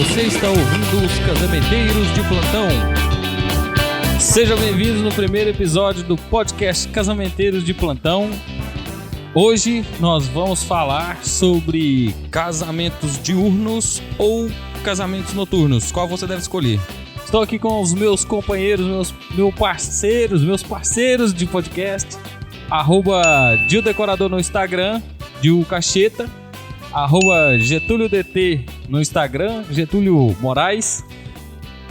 Você está ouvindo os Casamenteiros de Plantão. Sejam bem-vindos no primeiro episódio do podcast Casamenteiros de Plantão. Hoje nós vamos falar sobre casamentos diurnos ou casamentos noturnos. Qual você deve escolher? Estou aqui com os meus companheiros, meus parceiros de podcast. @Dil Decorador no Instagram, Dil Cacheta. @GetúlioDT no Instagram, Getúlio Moraes.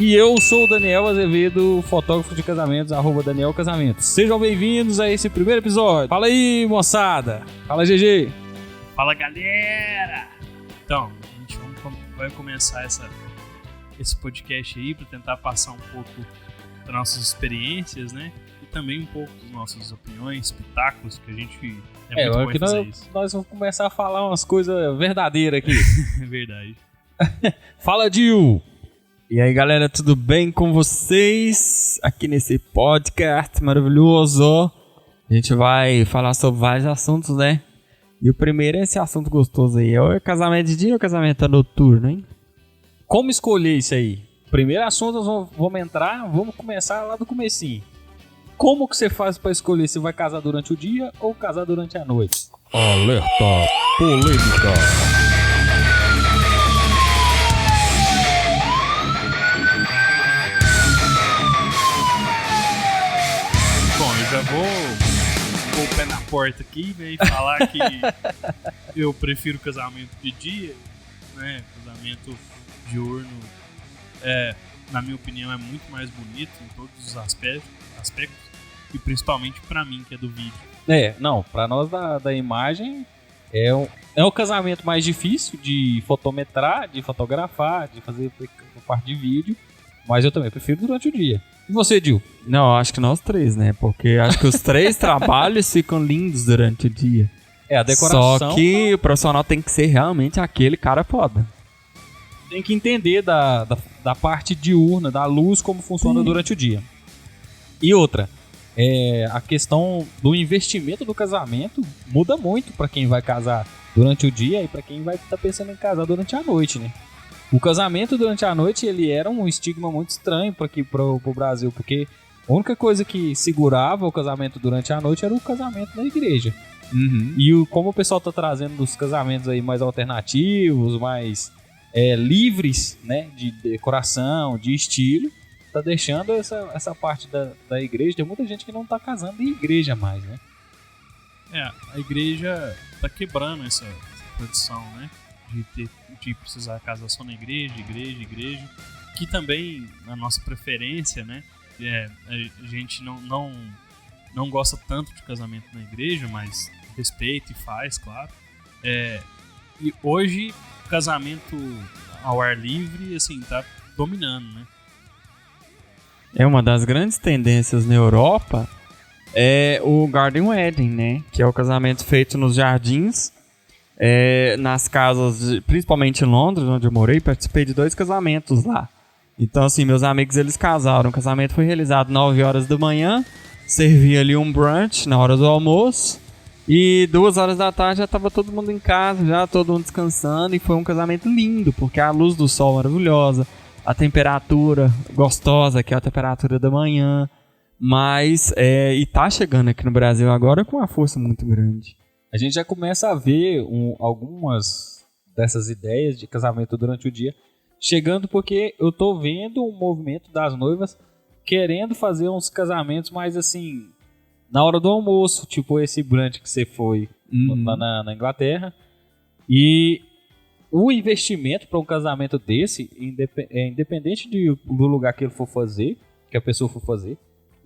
E eu sou o Daniel Azevedo, fotógrafo de casamentos, @Daniel Casamentos. Sejam bem-vindos a esse primeiro episódio. Fala aí, moçada. Fala, GG. Fala, galera. Então, a gente vai começar esse podcast aí para tentar passar um pouco das nossas experiências, né? E também um pouco das nossas opiniões, pitacos, que a gente é muito bom em fazer isso. Nós vamos começar a falar umas coisas verdadeiras aqui. Verdade. Fala, Dil. E aí, galera, tudo bem com vocês? Aqui nesse podcast maravilhoso, a gente vai falar sobre vários assuntos, né? E o primeiro é esse assunto gostoso aí, é o casamento de dia ou casamento noturno, hein? Como escolher isso aí? Primeiro assunto, nós vamos começar lá do comecinho. Como que você faz para escolher se vai casar durante o dia ou casar durante a noite? Alerta polêmica. Já vou o pé na porta aqui, né, e falar que eu prefiro casamento de dia, né, casamento diurno, na minha opinião, é muito mais bonito em todos os aspectos e principalmente pra mim, que é do vídeo. Pra nós da imagem é o casamento mais difícil de fotometrar, de fotografar, de fazer parte de vídeo, mas eu também prefiro durante o dia. E você, Dil? Não, acho que nós três, né? Porque acho que os três trabalhos ficam lindos durante o dia. A decoração... Só que o profissional tem que ser realmente aquele cara foda. Tem que entender da parte diurna, da luz, como funciona durante o dia. E outra, a questão do investimento do casamento muda muito para quem vai casar durante o dia e para quem vai estar pensando em casar durante a noite, né? O casamento durante a noite, ele era um estigma muito estranho para aqui pro Brasil, porque a única coisa que segurava o casamento durante a noite era o casamento na igreja. Uhum. E como o pessoal tá trazendo dos casamentos aí mais alternativos, mais livres, né, de decoração, de estilo, tá deixando essa parte da igreja. Tem muita gente que não tá casando em igreja mais, né? A igreja tá quebrando essa tradição, né? De precisar casar só na igreja, que também, na nossa preferência, né, a gente não gosta tanto de casamento na igreja, mas respeita e faz, claro. E hoje, casamento ao ar livre, assim, tá dominando, né? Uma das grandes tendências na Europa é o Garden Wedding, né? Que é o casamento feito nos jardins. Nas casas, principalmente em Londres, onde eu morei, participei de 2 casamentos lá. Então, assim, meus amigos, eles casaram. O casamento foi realizado 9 horas da manhã, servia ali um brunch na hora do almoço, e 2 horas da tarde já estava todo mundo em casa, já todo mundo descansando, e foi um casamento lindo, porque a luz do sol maravilhosa, a temperatura gostosa, que é a temperatura da manhã, mas, e tá chegando aqui no Brasil agora com uma força muito grande. A gente já começa a ver algumas dessas ideias de casamento durante o dia chegando, porque eu tô vendo um movimento das noivas querendo fazer uns casamentos mais assim, na hora do almoço, tipo esse brunch que você foi lá na Inglaterra. E o investimento para um casamento desse, independente do lugar que ele for fazer, que a pessoa for fazer,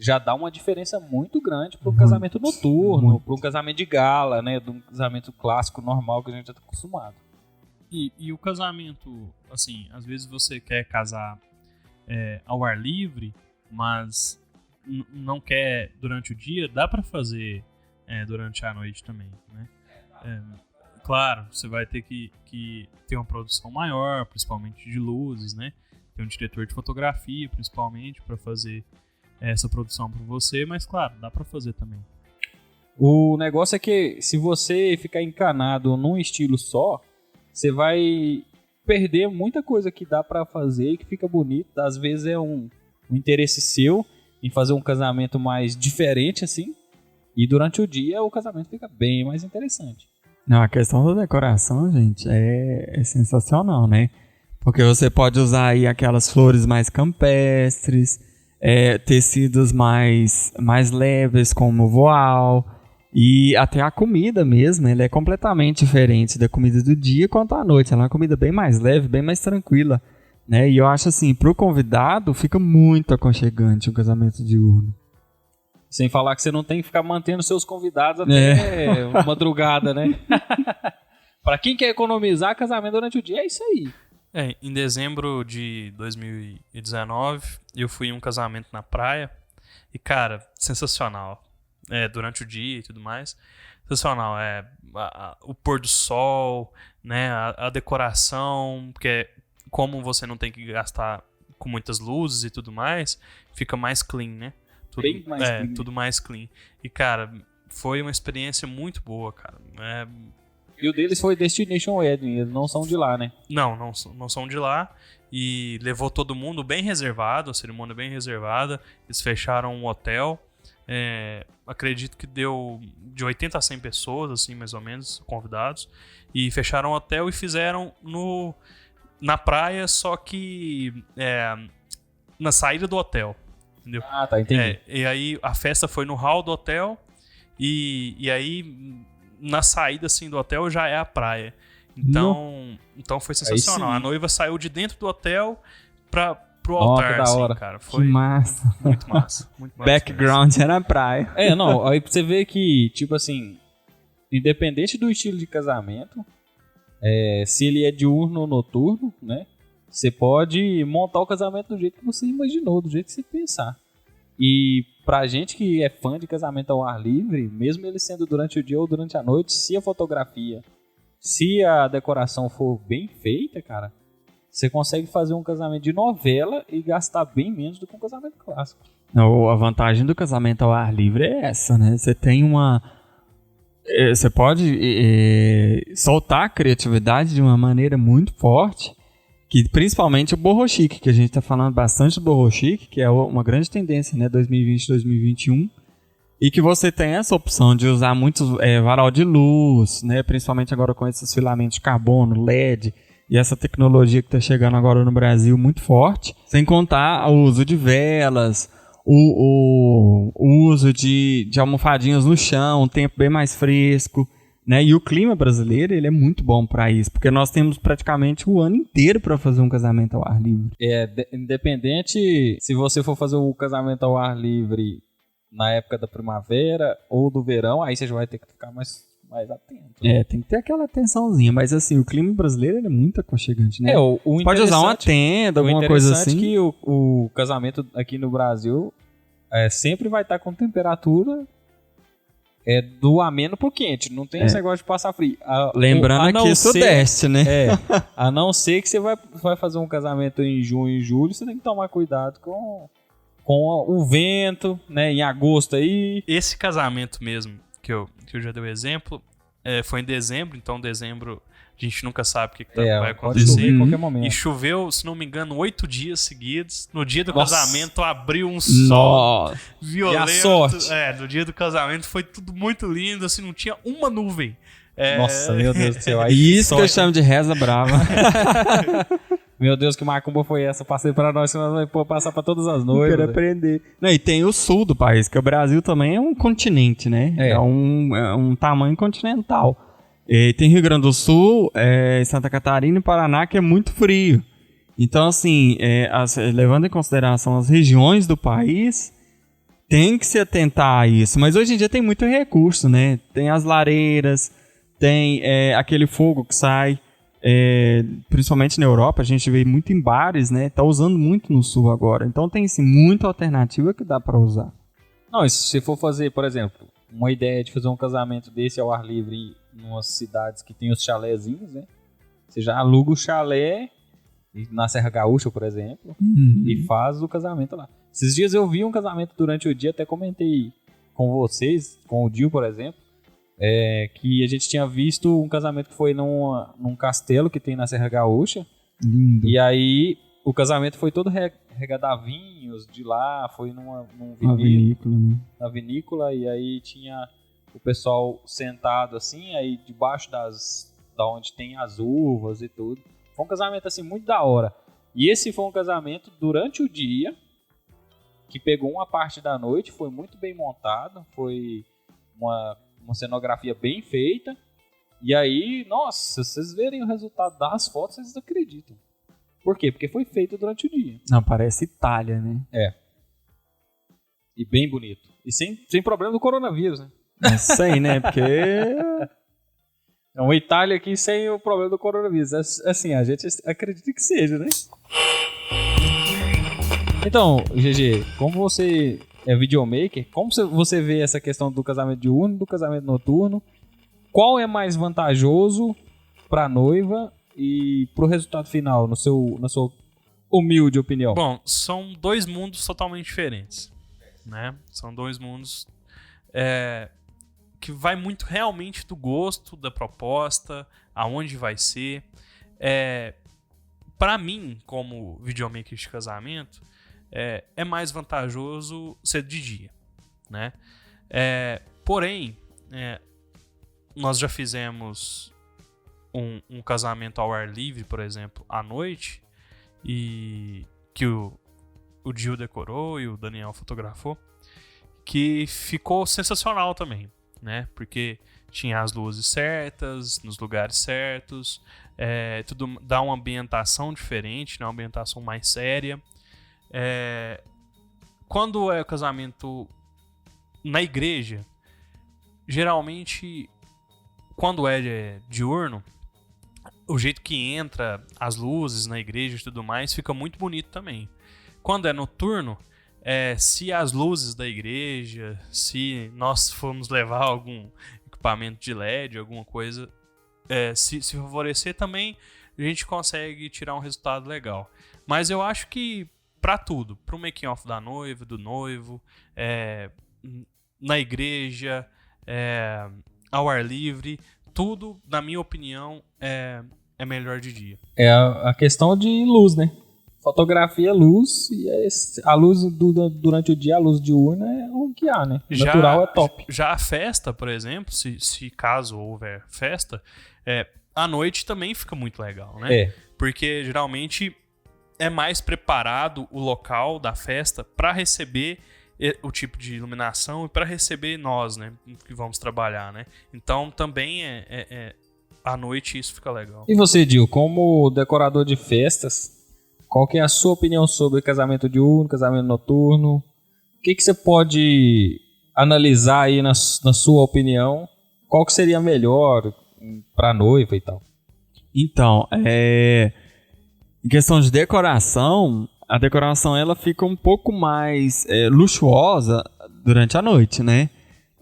já dá uma diferença muito grande para um casamento noturno, para um casamento de gala, né, de um casamento clássico, normal, que a gente já está acostumado. E o casamento, assim, às vezes você quer casar ao ar livre, mas não quer durante o dia, dá para fazer durante a noite também, né? Claro, você vai ter que ter uma produção maior, principalmente de luzes, né? Tem um diretor de fotografia, principalmente, para fazer essa produção para você, mas claro, dá para fazer também. O negócio é que se você ficar encanado num estilo só, você vai perder muita coisa que dá pra fazer e que fica bonito. Às vezes é um interesse seu em fazer um casamento mais diferente, assim. E durante o dia o casamento fica bem mais interessante. Não, a questão da decoração, gente, é sensacional, né? Porque você pode usar aí aquelas flores mais campestres, tecidos mais leves, como voal, e até a comida mesmo, ela é completamente diferente da comida do dia quanto à noite. Ela é uma comida bem mais leve, bem mais tranquila, né? E eu acho assim, pro convidado fica muito aconchegante o casamento diurno. Sem falar que você não tem que ficar mantendo seus convidados até madrugada, né? Pra quem quer economizar casamento durante o dia, é isso aí. Em dezembro de 2019, eu fui em um casamento na praia. E, cara, sensacional. Durante o dia e tudo mais. Sensacional. O pôr do sol, né? A decoração, porque como você não tem que gastar com muitas luzes e tudo mais, fica mais clean, né? Bem mais clean. Tudo mais clean. E, cara, foi uma experiência muito boa, cara. E o deles foi Destination Wedding, eles não são de lá, né? Não são de lá. E levou todo mundo bem reservado, a cerimônia bem reservada. Eles fecharam um hotel. Acredito que deu de 80 a 100 pessoas, assim, mais ou menos, convidados. E fecharam o hotel e fizeram na praia, só que na saída do hotel. Entendeu? Ah, tá, entendi. E aí a festa foi no hall do hotel. E aí na saída assim, do hotel já é a praia. Então foi sensacional. A noiva saiu de dentro do hotel pro altar, da assim, hora. cara. Foi Que massa. muito massa. Muito massa. Background é na praia. Não, aí pra você ver que, tipo assim, independente do estilo de casamento, se ele é diurno ou noturno, né? Você pode montar o casamento do jeito que você imaginou, do jeito que você pensar. E pra gente que é fã de casamento ao ar livre, mesmo ele sendo durante o dia ou durante a noite, se a fotografia, se a decoração for bem feita, cara, você consegue fazer um casamento de novela e gastar bem menos do que um casamento clássico. A vantagem do casamento ao ar livre é essa, né? Você tem você pode soltar a criatividade de uma maneira muito forte, que principalmente o boho chic, que a gente está falando bastante do boho chic, que é uma grande tendência, né, 2020, 2021, e que você tem essa opção de usar muitos varal de luz, né, principalmente agora com esses filamentos de carbono, LED, e essa tecnologia que está chegando agora no Brasil muito forte, sem contar o uso de velas, o uso de almofadinhas no chão, um tempo bem mais fresco, né? E o clima brasileiro, ele é muito bom para isso, porque nós temos praticamente o ano inteiro para fazer um casamento ao ar livre. Independente se você for fazer o casamento ao ar livre na época da primavera ou do verão, aí você já vai ter que ficar mais atento. Tem que ter aquela atençãozinha, mas assim, o clima brasileiro ele é muito aconchegante, né? O pode usar uma tenda, alguma coisa assim. Que o casamento aqui no Brasil sempre vai estar com temperatura do ameno pro quente, não tem esse negócio de passar frio. Lembrando que é sudeste, né? A não ser que você vai fazer um casamento em junho e julho, você tem que tomar cuidado com o vento, né? Em agosto aí. Esse casamento mesmo, que eu já dei o exemplo, foi em dezembro, então dezembro a gente nunca sabe o que vai acontecer. Pode chover em qualquer momento. E choveu, se não me engano, 8 dias seguidos. No dia do casamento abriu um sol violento. E a sorte. No dia do casamento foi tudo muito lindo, assim, não tinha uma nuvem. Nossa, meu Deus do céu. Isso que eu chamo de reza brava. Meu Deus, que macumba foi essa? Passei pra nós, que nós vamos passar pra todas as noivas. Quero aprender. Não, e tem o sul do país, que o Brasil também é um continente, né? É um tamanho continental. E tem Rio Grande do Sul, Santa Catarina e Paraná, que é muito frio. Então, assim, levando em consideração as regiões do país, tem que se atentar a isso. Mas hoje em dia tem muito recurso, né? Tem as lareiras, tem aquele fogo que sai, principalmente na Europa, a gente vê muito em bares, né? Tá usando muito no sul agora. Então tem, assim, muita alternativa que dá para usar. Não, e se você for fazer, por exemplo, uma ideia de fazer um casamento desse ao ar livre em umas cidades que tem os chalézinhos, né? Você já aluga o chalé na Serra Gaúcha, por exemplo, e faz o casamento lá. Esses dias eu vi um casamento durante o dia, até comentei com vocês, com o Dil, por exemplo. que a gente tinha visto um casamento que foi num castelo que tem na Serra Gaúcha. Lindo. E aí o casamento foi todo regado a vinhos de lá, foi num Uma vinícola, né? na vinícola, e aí tinha o pessoal sentado assim, aí debaixo da onde tem as uvas e tudo. Foi um casamento assim muito da hora. E esse foi um casamento durante o dia, que pegou uma parte da noite, foi muito bem montado, foi uma cenografia bem feita. E aí, nossa, se vocês verem o resultado das fotos, vocês acreditam. Por quê? Porque foi feito durante o dia. Não, parece Itália, né? E bem bonito. E sem problema do coronavírus, né? Não sei, né? Porque... É uma Itália aqui sem o problema do coronavírus. Assim, a gente acredita que seja, né? Então, GG, como você é videomaker, como você vê essa questão do casamento diurno e do casamento noturno? Qual é mais vantajoso para a noiva e para o resultado final, na sua humilde opinião? Bom, são dois mundos totalmente diferentes, né? São dois mundos que vai muito realmente do gosto, da proposta, aonde vai ser. Para mim, como videomaker de casamento, é mais vantajoso ser de dia, né? Porém, nós já fizemos um casamento ao ar livre, por exemplo, à noite, e que o Gil decorou e o Daniel fotografou, que ficou sensacional também, né? Porque tinha as luzes certas, nos lugares certos, tudo dá uma ambientação diferente, né? Uma ambientação mais séria. Quando é o casamento na igreja, geralmente, quando é diurno, o jeito que entra as luzes na igreja e tudo mais fica muito bonito também. Quando é noturno, se as luzes da igreja, se nós formos levar algum equipamento de LED, alguma coisa, se favorecer também, a gente consegue tirar um resultado legal. Mas eu acho que para tudo, para o making off da noiva, do noivo, na igreja, ao ar livre, tudo, na minha opinião, é melhor de dia. É a questão de luz, né? Fotografia, luz, e a luz durante o dia, a luz diurna é o que há, né? Natural é top. Já a festa, por exemplo, se caso houver festa, à noite também fica muito legal, né? Porque geralmente é mais preparado o local da festa para receber o tipo de iluminação e para receber nós, né, que vamos trabalhar, né? Então também à noite isso fica legal. E você, Dil, como decorador de festas, qual que é a sua opinião sobre casamento diurno, casamento noturno? O que você pode analisar aí na sua opinião? Qual que seria melhor para a noiva e tal? Então, em questão de decoração, a decoração ela fica um pouco mais luxuosa durante a noite, né?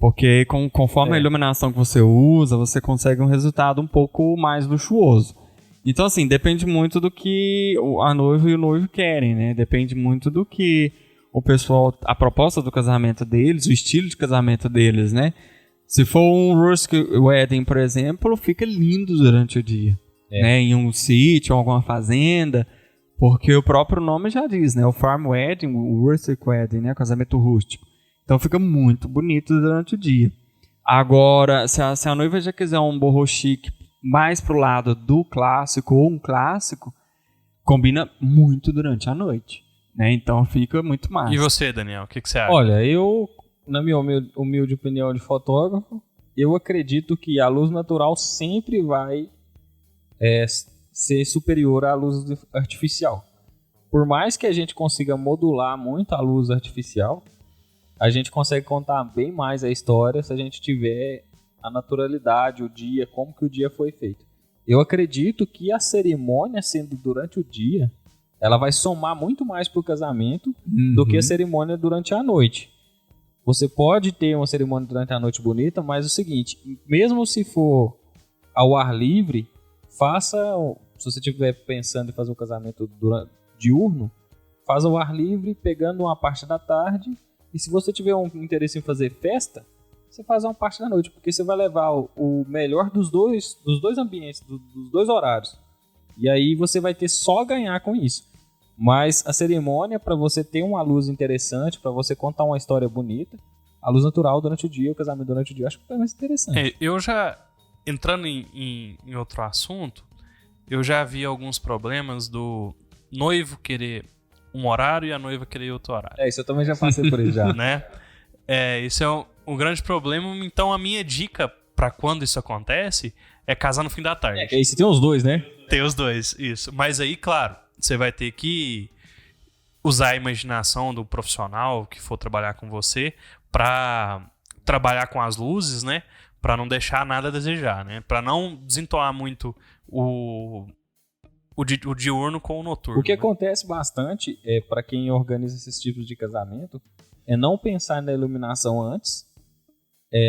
Porque conforme a iluminação que você usa, você consegue um resultado um pouco mais luxuoso. Então, assim, depende muito do que a noiva e o noivo querem, né? Depende muito do que o pessoal, a proposta do casamento deles, o estilo de casamento deles, né? Se for um rustic wedding, por exemplo, fica lindo durante o dia, né? Em um sítio, alguma fazenda, porque o próprio nome já diz, né? O farm wedding, o rustic wedding, né? Casamento rústico. Então fica muito bonito durante o dia. Agora, se a noiva já quiser um boho chique mais pro lado do clássico ou um clássico, combina muito durante a noite, né? Então fica muito massa. E você, Daniel, o que você acha? Olha, eu, na minha humilde opinião de fotógrafo, eu acredito que a luz natural sempre vai ser superior à luz artificial. Por mais que a gente consiga modular muito a luz artificial, a gente consegue contar bem mais a história se a gente tiver a naturalidade, o dia, como que o dia foi feito. Eu acredito que a cerimônia sendo durante o dia, ela vai somar muito mais pro casamento do que a cerimônia durante a noite. Você pode ter uma cerimônia durante a noite bonita, mas é o seguinte, mesmo se for ao ar livre, se você estiver pensando em fazer um casamento diurno, faz ao ar livre, pegando uma parte da tarde. E se você tiver um interesse em fazer festa, você faz uma parte da noite, porque você vai levar o melhor dos dois ambientes, dos dois horários. E aí você vai ter só a ganhar com isso. Mas a cerimônia, para você ter uma luz interessante, para você contar uma história bonita, a luz natural durante o dia, o casamento durante o dia, eu acho que é mais interessante. Eu já, entrando em outro assunto, eu já vi alguns problemas do noivo querer um horário e a noiva querer outro horário. Isso eu também já passei por isso já. Né? Isso é um grande problema. Então a minha dica pra quando isso acontece é casar no fim da tarde. Aí você tem os dois, né? Tem os dois, isso. Mas aí, claro, você vai ter que usar a imaginação do profissional que for trabalhar com você pra trabalhar com as luzes, né? Pra não deixar nada a desejar, né? Pra não desentoar muito o diurno com o noturno. O que acontece bastante para quem organiza esses tipos de casamento é não pensar na iluminação antes,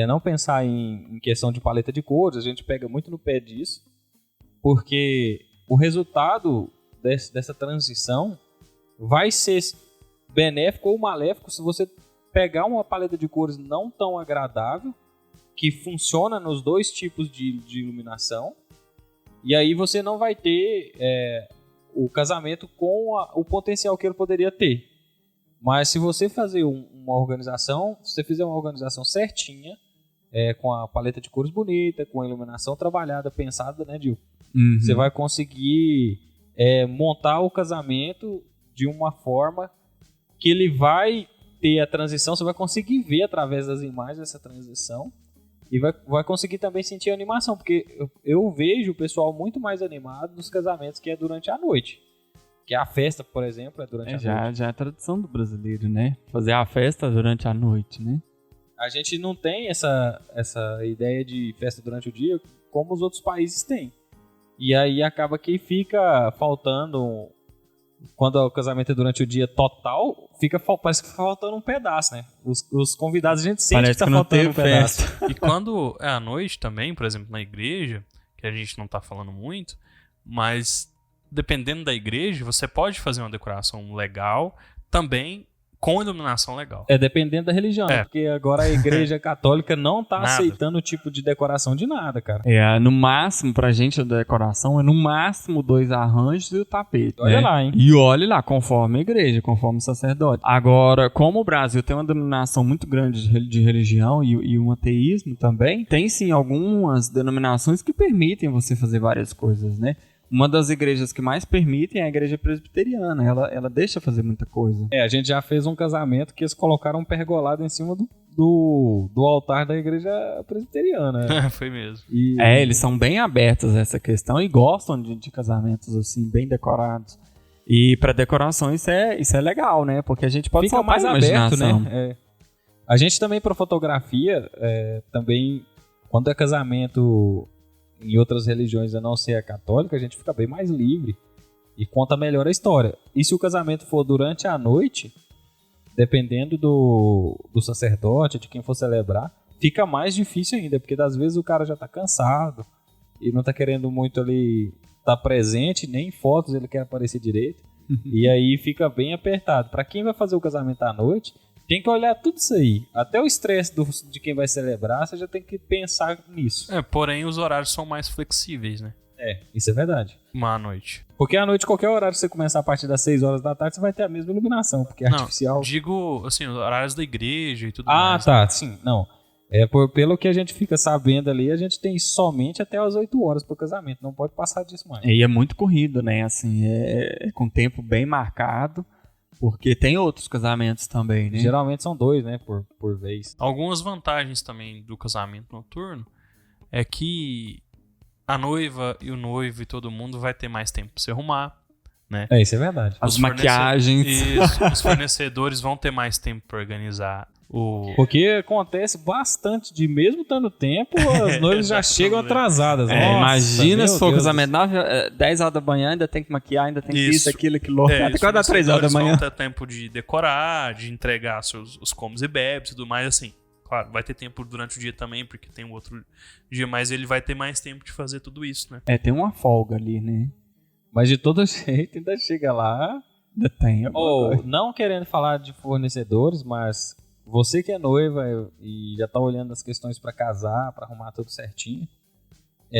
não pensar em questão de paleta de cores. A gente pega muito no pé disso, porque o resultado dessa transição vai ser benéfico ou maléfico se você pegar uma paleta de cores não tão agradável, que funciona nos dois tipos de iluminação, e aí você não vai ter o casamento com o potencial que ele poderia ter. Mas se você fazer uma organização, se você fizer uma organização certinha, com a paleta de cores bonita, com a iluminação trabalhada, pensada, né, Dil? Uhum. Você vai conseguir montar o casamento de uma forma que ele vai ter a transição, você vai conseguir ver através das imagens essa transição e vai conseguir também sentir a animação, porque eu vejo o pessoal muito mais animado nos casamentos que é durante a noite. Que a festa, por exemplo, é durante a noite. Já é a tradição do brasileiro, né? Fazer a festa durante a noite, né? A gente não tem essa ideia de festa durante o dia como os outros países têm. E aí acaba que fica faltando, quando o casamento é durante o dia total, parece que fica faltando um pedaço, né? Os convidados, a gente sente Parece que tá que não faltando teve um pedaço. E quando é à noite também, por exemplo, na igreja, que a gente não tá falando muito, mas dependendo da igreja, você pode fazer uma decoração legal também com iluminação legal. Dependendo da religião, né? Porque agora a igreja católica não tá Nada. aceitando o tipo de decoração de nada, cara. No máximo, pra gente, a decoração é no máximo 2 arranjos e o tapete. Olha né? lá, hein? E olhe lá, conforme a igreja, conforme o sacerdote. Agora, como o Brasil tem uma denominação muito grande de religião e um ateísmo também, tem sim algumas denominações que permitem você fazer várias coisas, né? Uma das igrejas que mais permitem é a igreja presbiteriana. Ela deixa fazer muita coisa. A gente já fez um casamento que eles colocaram um pergolado em cima do altar da igreja presbiteriana. Foi mesmo. Eles são bem abertos a essa questão e gostam de casamentos assim, bem decorados. E para decoração isso é legal, né? Porque a gente pode fica soltar mais a aberto, imaginação. né? A gente também, para fotografia, também, quando é casamento em outras religiões a não ser a católica, a gente fica bem mais livre e conta melhor a história. E se o casamento for durante a noite, dependendo do sacerdote, de quem for celebrar, fica mais difícil ainda, porque às vezes o cara já tá cansado e não tá querendo muito ali estar presente, nem em fotos ele quer aparecer direito. E aí fica bem apertado. Para quem vai fazer o casamento à noite, tem que olhar tudo isso aí. Até o estresse de quem vai celebrar, você já tem que pensar nisso. Porém, os horários são mais flexíveis, né? Isso é verdade. Uma noite. Porque à noite, qualquer horário que você começar a partir das 6 horas da tarde, você vai ter a mesma iluminação, porque é artificial. Digo, assim, os horários da igreja e tudo mais. Tá. Sim, não. Pelo que a gente fica sabendo ali, a gente tem somente até as 8 horas pro casamento. Não pode passar disso mais. E é muito corrido, né? Assim, com tempo bem marcado. Porque tem outros casamentos também, né? Geralmente são 2, né? Por vez. Algumas vantagens também do casamento noturno é que a noiva e o noivo e todo mundo vai ter mais tempo pra se arrumar, né? Isso é verdade. As maquiagens. Isso, os fornecedores vão ter mais tempo pra organizar Porque acontece bastante de mesmo estando tempo, as noivas já chegam atrasadas. Nossa, imagina se for Deus. casamento 10 horas da manhã, ainda tem que maquiar, ainda tem que isso, aquilo, aquilo. Até os quase dá 3 horas da manhã. Vão ter tempo de decorar, de entregar os comes e bebes e tudo mais, assim. Claro, vai ter tempo durante o dia também, porque tem um outro dia, mas ele vai ter mais tempo de fazer tudo isso, né? Tem uma folga ali, né? Mas de todo jeito ainda chega lá. Ainda tem. Não querendo falar de fornecedores, mas você que é noiva e já tá olhando as questões pra casar, pra arrumar tudo certinho,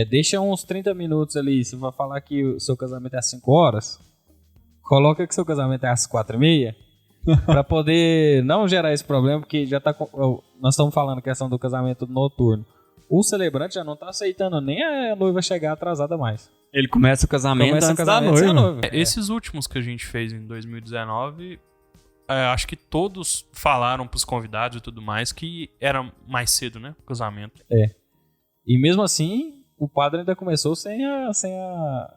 deixa uns 30 minutos ali. Você vai falar que o seu casamento é às 5 horas, coloca que seu casamento é às 4h30, pra poder não gerar esse problema, porque já tá. Nós estamos falando a questão do casamento noturno. O celebrante já não tá aceitando nem a noiva chegar atrasada mais. Ele começa o casamento antes da noiva. Esses últimos que a gente fez em 2019, acho que todos falaram pros convidados e tudo mais que era mais cedo, né? O casamento. E mesmo assim, o padre ainda começou sem a...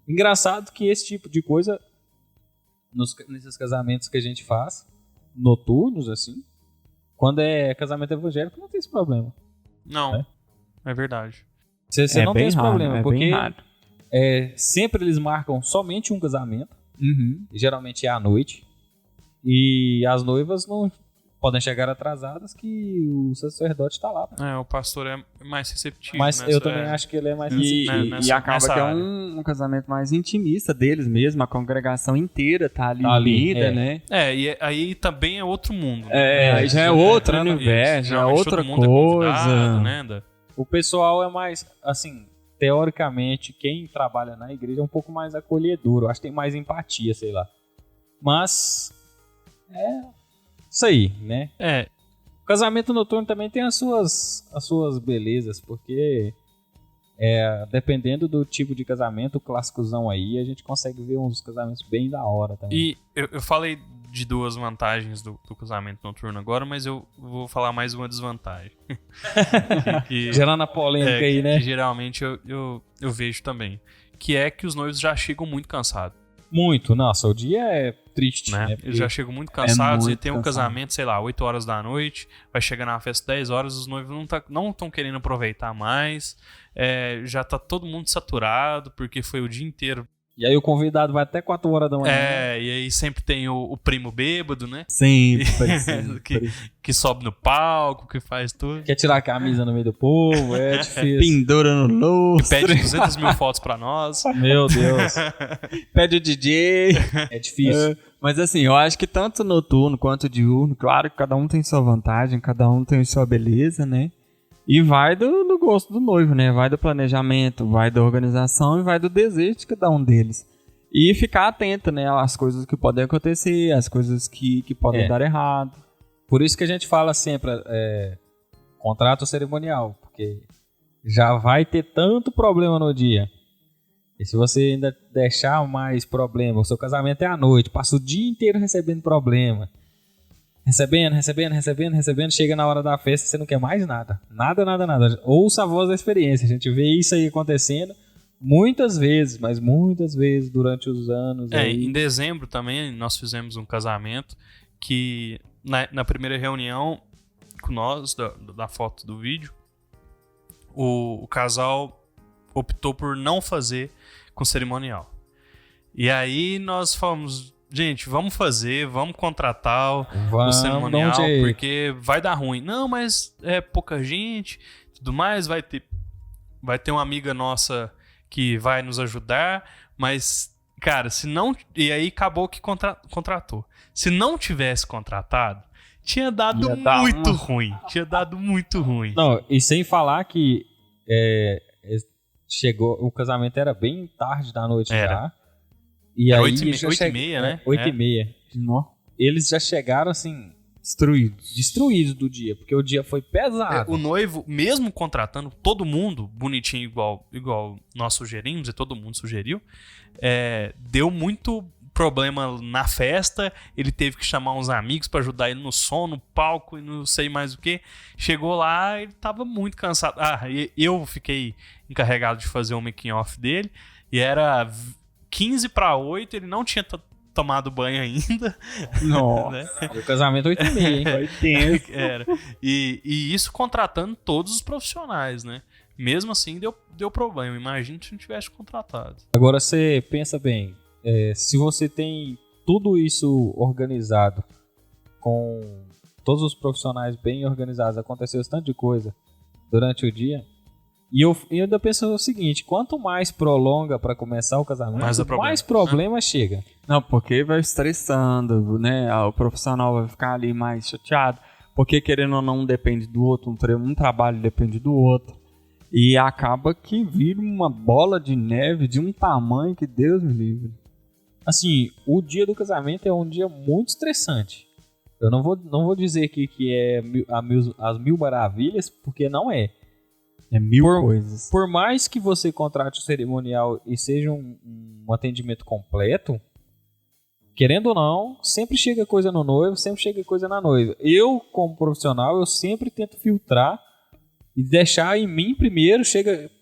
Engraçado que esse tipo de coisa, nesses casamentos que a gente faz, noturnos, assim, quando é casamento evangélico, não tem esse problema. Não, é verdade. Você não tem esse problema, porque bem raro. sempre eles marcam somente um casamento, Uhum. e geralmente é à noite, e as noivas não podem chegar atrasadas, que o sacerdote está lá. O pastor é mais receptivo. Mas eu também acho que ele é mais E acaba que é um casamento mais intimista deles mesmo, a congregação inteira tá ali unida, né? E aí também é outro mundo. Aí já é outro universo, já é outra coisa. Né? O pessoal é mais, assim, teoricamente, quem trabalha na igreja é um pouco mais acolhedor. Eu acho que tem mais empatia, sei lá. Mas isso aí, né? O casamento noturno também tem as suas belezas, porque dependendo do tipo de casamento, o clássicozão aí, a gente consegue ver uns casamentos bem da hora também. E eu falei de 2 vantagens do casamento noturno agora, mas eu vou falar mais uma desvantagem. Gerando a polêmica aí, né? Que geralmente eu vejo também. Que é que os noivos já chegam muito cansados. Muito, nossa, o dia é triste, né? Eles já chegam muito cansados muito e tem um casamento, sei lá, 8 horas da noite, vai chegar na festa 10 horas, os noivos não estão querendo aproveitar mais, já tá todo mundo saturado, porque foi o dia inteiro. E aí o convidado vai até 4 horas da manhã. E aí sempre tem o primo bêbado, né? Sempre. Que sobe no palco, que faz tudo. Quer tirar a camisa no meio do povo, é difícil. Pendura no lustre. Pede 200 mil fotos pra nós. Meu Deus. Pede o DJ. É difícil. Mas assim, eu acho que tanto noturno quanto diurno, claro que cada um tem sua vantagem, cada um tem sua beleza, né? E vai do gosto do noivo, né? Vai do planejamento, vai da organização e vai do desejo de cada um deles. E ficar atento, né? Às coisas que podem acontecer, às coisas que podem dar errado. Por isso que a gente fala sempre contrato cerimonial, porque já vai ter tanto problema no dia. E se você ainda deixar mais problema, o seu casamento é à noite, passa o dia inteiro recebendo problema. Recebendo, chega na hora da festa, você não quer mais nada. Nada. Ouça a voz da experiência. A gente vê isso aí acontecendo muitas vezes, mas muitas vezes durante os anos. Em dezembro também nós fizemos um casamento que na primeira reunião com nós, da foto do vídeo, o casal optou por não fazer com cerimonial. E aí nós falamos... Gente, vamos contratar o cerimonial, porque vai dar ruim. Não, mas é pouca gente, tudo mais, vai ter uma amiga nossa que vai nos ajudar, mas, cara, se não... E aí acabou que contratou. Se não tivesse contratado, tinha dado muito ruim. Tinha dado muito ruim. Não, e sem falar que o casamento era bem tarde da noite já. E aí 8h30, né? 8h30. Eles já chegaram, assim, destruídos do dia, porque o dia foi pesado. O noivo, mesmo contratando todo mundo bonitinho, igual nós sugerimos, e todo mundo sugeriu, deu muito problema na festa, ele teve que chamar uns amigos pra ajudar ele no som, no palco e não sei mais o que. Chegou lá, ele tava muito cansado. Eu fiquei encarregado de fazer o making off dele, e era 7:45, ele não tinha tomado banho ainda. Nossa. Né? O casamento 8h30, hein? Foi tenso. Era. E isso contratando todos os profissionais, né? Mesmo assim, deu problema. Imagina se não tivesse contratado. Agora, você pensa bem, se você tem tudo isso organizado, com todos os profissionais bem organizados, aconteceu esse tanto de coisa durante o dia... E eu ainda penso o seguinte, quanto mais prolonga para começar o casamento, mais problema chega. Não, porque vai estressando, né? O profissional vai ficar ali mais chateado. porque querendo ou não, um depende do outro, um trabalho depende do outro. E acaba que vira uma bola de neve de um tamanho que Deus me livre. Assim, o dia do casamento é um dia muito estressante. Eu não vou dizer que é as mil maravilhas, porque não é. É mil coisas. Por mais que você contrate o cerimonial e seja um atendimento completo, querendo ou não, sempre chega coisa no noivo, sempre chega coisa na noiva. Eu, como profissional, eu sempre tento filtrar e deixar em mim primeiro,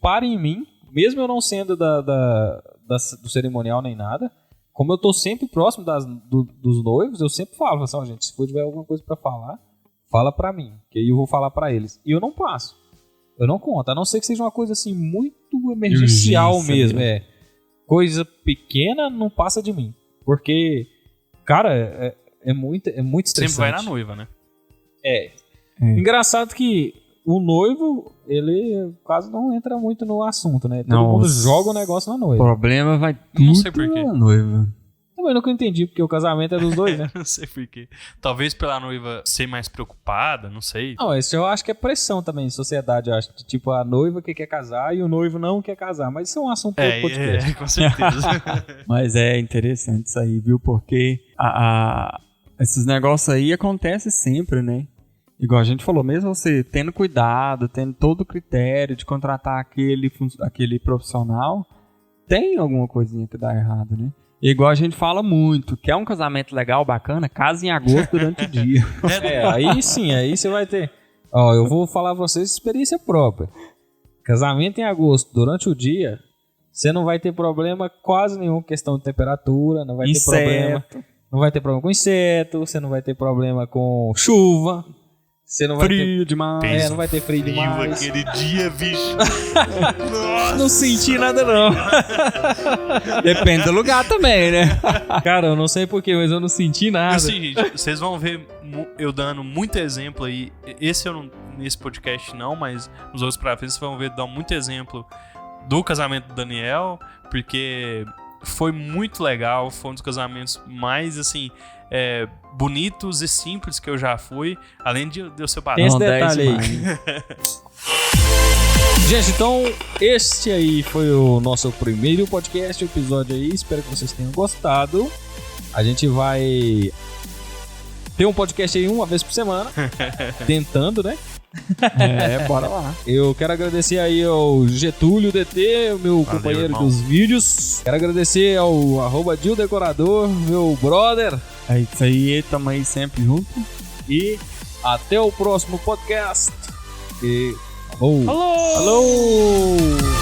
para em mim, mesmo eu não sendo do cerimonial nem nada. Como eu tô sempre próximo dos noivos, eu sempre falo assim, gente, se for tiver alguma coisa pra falar, fala pra mim, que aí eu vou falar pra eles. E eu não passo. Eu não conto, a não ser que seja uma coisa assim muito emergencial mesmo. Coisa pequena não passa de mim. Porque, cara, é muito estressante. Sempre vai na noiva, né? Engraçado que o noivo, ele quase não entra muito no assunto, né? Todo mundo joga o negócio na noiva. O problema vai tudo não sei por quê. na noiva. Eu nunca entendi, porque o casamento é dos dois, né? Não sei por quê. Talvez pela noiva ser mais preocupada, não sei. Não, isso eu acho que é pressão também, sociedade, eu acho. Tipo, a noiva que quer casar e o noivo não quer casar. Mas isso é um assunto do podcast. Com certeza. Mas é interessante isso aí, viu? Porque esses negócios aí acontecem sempre, né? Igual a gente falou, mesmo você tendo cuidado, tendo todo o critério de contratar aquele profissional, tem alguma coisinha que dá errado, né? Igual a gente fala muito, quer um casamento legal, bacana, casa em agosto durante o dia. Aí sim, aí você vai ter... Ó, eu vou falar pra vocês experiência própria. Casamento em agosto durante o dia, você não vai ter problema quase nenhum com questão de temperatura, não vai ter problema. Não vai ter problema com inseto, você não vai ter problema com chuva. Você não vai frio demais. Não vai ter frio demais. Aquele dia, bicho. Nossa. Não senti nada, não. Depende do lugar também, né? Cara, eu não sei porquê, mas eu não senti nada. Assim, gente, vocês vão ver eu dando muito exemplo aí. Esse eu não, nesse podcast não, mas nos outros pra frente vocês vão ver dando muito exemplo do casamento do Daniel, porque foi muito legal. Foi um dos casamentos mais, assim... bonitos e simples que eu já fui, além de eu ser barato. Tem esse detalhe aí. Gente, então este aí foi o nosso primeiro podcast, episódio aí, espero que vocês tenham gostado. A gente vai ter um podcast aí uma vez por semana, tentando, né? Bora lá. Eu quero agradecer aí ao Getúlio DT, meu companheiro irmão. dos vídeos. Quero agradecer ao @DilDecorador, meu brother. É isso aí, tamo aí sempre junto. E até o próximo podcast. E... Alô! Alô!